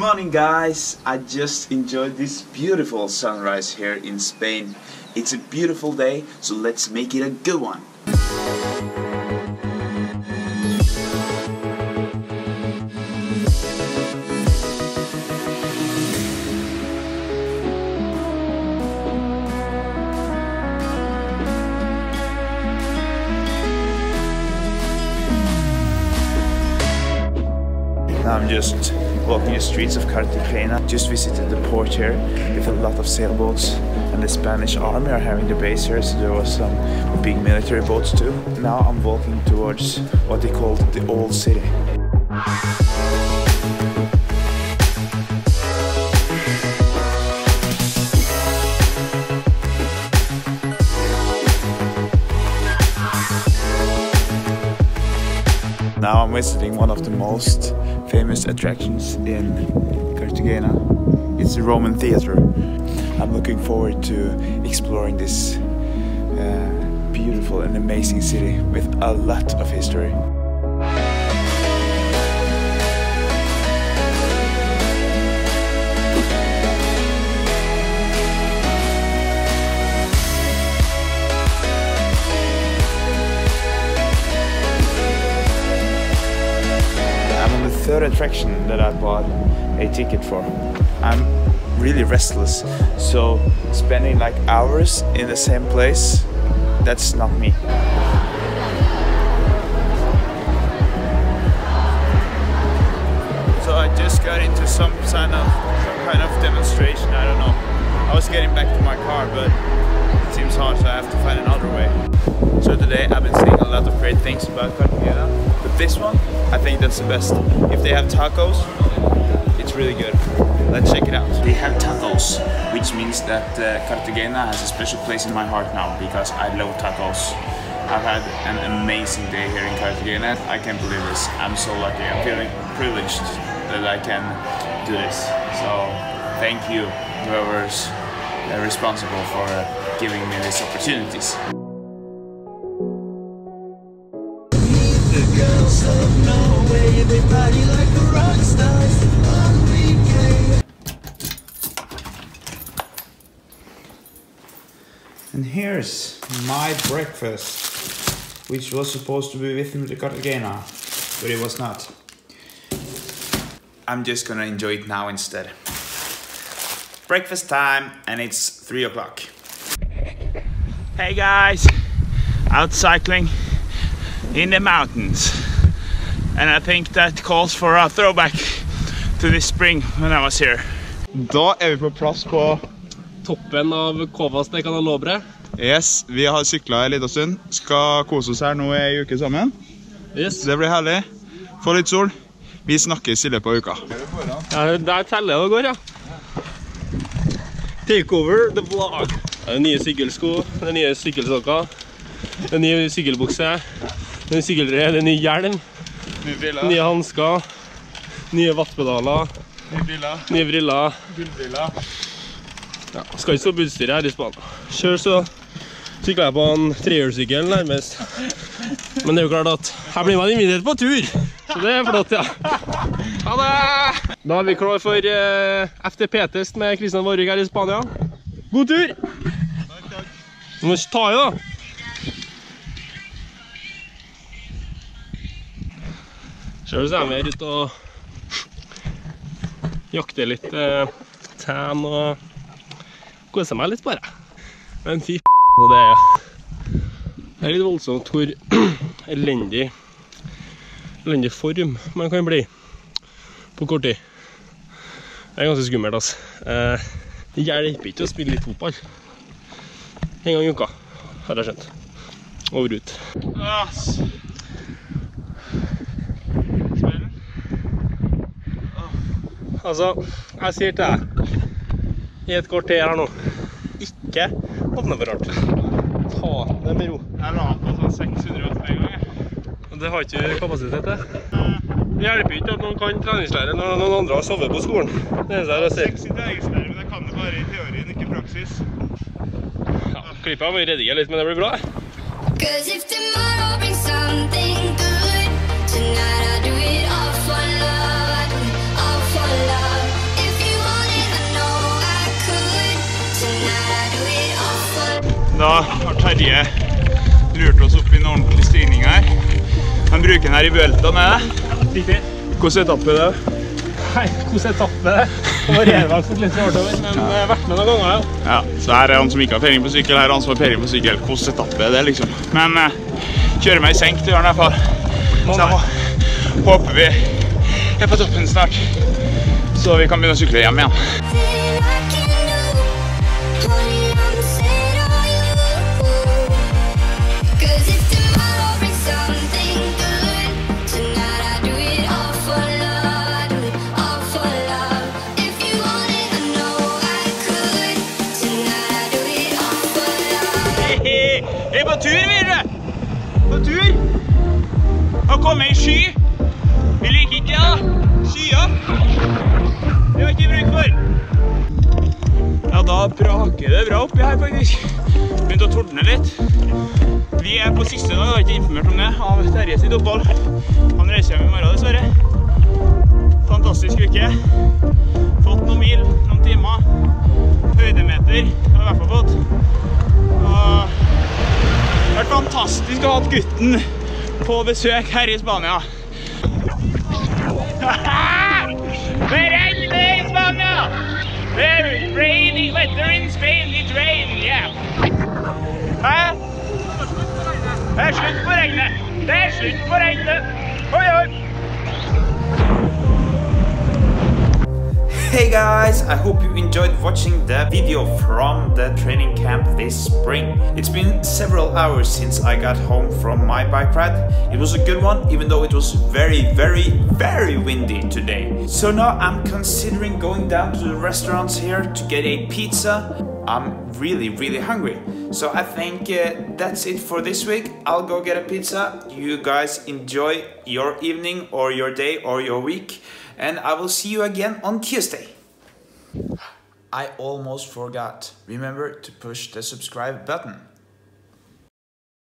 morning guys, I just enjoyed this beautiful sunrise here in Spain. It's a beautiful day, so let's make it a good one. I'm just walking the streets of Cartagena. Just visited the port here with a lot of sailboats, and the Spanish army are having the base here, so there was some big military boats too. Now I'm walking towards what they call the old city. Now I'm visiting one of the most famous attractions in Cartagena. It's the Roman Theatre. I'm looking forward to exploring this beautiful and amazing city with a lot of history. Third attraction that I bought a ticket for. I'm really restless, so spending like hours in the same place, that's not me. So I just got into some kind of demonstration, I don't know. I was getting back to my car, but it seems hard, so I have to find another way. So today I've been seeing a lot of great things about Cartagena, but this one, I think that's the best. If they have tacos, it's really good. Let's check it out. They have tacos, which means that Cartagena has a special place in my heart now, because I love tacos. I've had an amazing day here in Cartagena. I can't believe this. I'm so lucky. I'm feeling privileged that I can do this. So thank you, whoever's responsible for giving me these opportunities. And here's my breakfast, which was supposed to be with me to Cartagena, but it was not. I'm just gonna enjoy it now instead. Breakfast time, and it's 3 o'clock. Hey guys, out cycling in the mountains, and I think that calls for a throwback to this spring when I was here. Da vi på plass på toppen av Kovas Canalobre. Yes, vi har syklet en liten stund. Skal kose oss her nå en uke sammen. Yes. Det blir herlig. Få litt sol. Vi snakkes i løpet av uka. Ja, der teller det og går, ja. Takeover the vlog. Det er nye sykkelsko, det er nye sykkelsokker, det er nye sykkelbukse, det er sykkelre, det er ny hjelm, nye handsker, nye vattpedaler, nye briller. Ja, skal ikke stå på utstyret her i Spania. Selv så sykler jeg på en trehjulssykkel nærmest. Men det er jo klart at her blir man invitert på tur. Så det er flott, ja. Ha det! Da er vi klar for FTP-test med Kristian Vårvik her i Spania. God tur! Takk, takk. Du må ikke ta i da. Selv så er vi her ute og jakter litt tan og koser meg litt bare. Men fy så det er litt voldsomt hvor elendig form man kan bli på kort tid. Det er ganske skummelt, altså. Det hjelper ikke å spille litt fotball. En gang i uka, har jeg skjønt. Over ut. Altså, jeg sier til deg i et kvarter her nå, ikke åpne for rart. Ta det med ro. Jeg la på sånn 600 watt en gang. Og det har ikke kapasitet til. Det hjelper ikke at noen kan treningslære når noen andre har sovet på skolen. Det er det jeg ser. 6 treningslære, men jeg kan det bare i teorien, ikke i praksis. Ja, klippet har vi rediger litt, men det blir bra. Tonight I do it all for love, all for love. Da har Terje lurt oss opp I en ordentlig stigning her. Han bruker den her I Vuelta med det. Riktig. Hvordan etappe det? Nei, hvordan etappe det? Det var regelvalg for litt overtover, men jeg har vært med noen ganger, ja. Ja, så her han som ikke har peiling på sykkel, her han som har peiling på sykkel. Hvordan etappe det liksom? Men kjører meg I senk til å gjøre den I hvert fall. Så jeg håper vi på toppen snart, så vi kan begynne å sykle hjem igjen. Vi på tur, Virre! På tur! Har kommet I sky. Vi liker ikke det, da. Skyer. Det har ikke bruk for. Ja, da braker det bra oppi her, faktisk. Begynt å tordne litt. Vi på siste dag, jeg har ikke informert om det, av Terje sitt opphold. Han reiser hjem I morgen, dessverre. Fantastisk uke. Fått noen mil, noen timer. Høydemeter, har vi I hvert fall fått. Det har vært fantastisk å ha hatt gutten på besøk her I Spania. Det regner I Spania! Very rainy weather in Spain, it rain, yeah. Hæ? Det slutt på regnet! Det slutt på regnet! Oi, oi! Hey guys, I hope you enjoyed watching the video from the training camp this spring. It's been several hours since I got home from my bike ride. It was a good one, even though it was very windy today. So now I'm considering going down to the restaurants here to get a pizza. I'm really hungry. So I think that's it for this week. I'll go get a pizza. You guys enjoy your evening or your day or your week. And I will see you again on Tuesday. I almost forgot. Remember to push the subscribe button.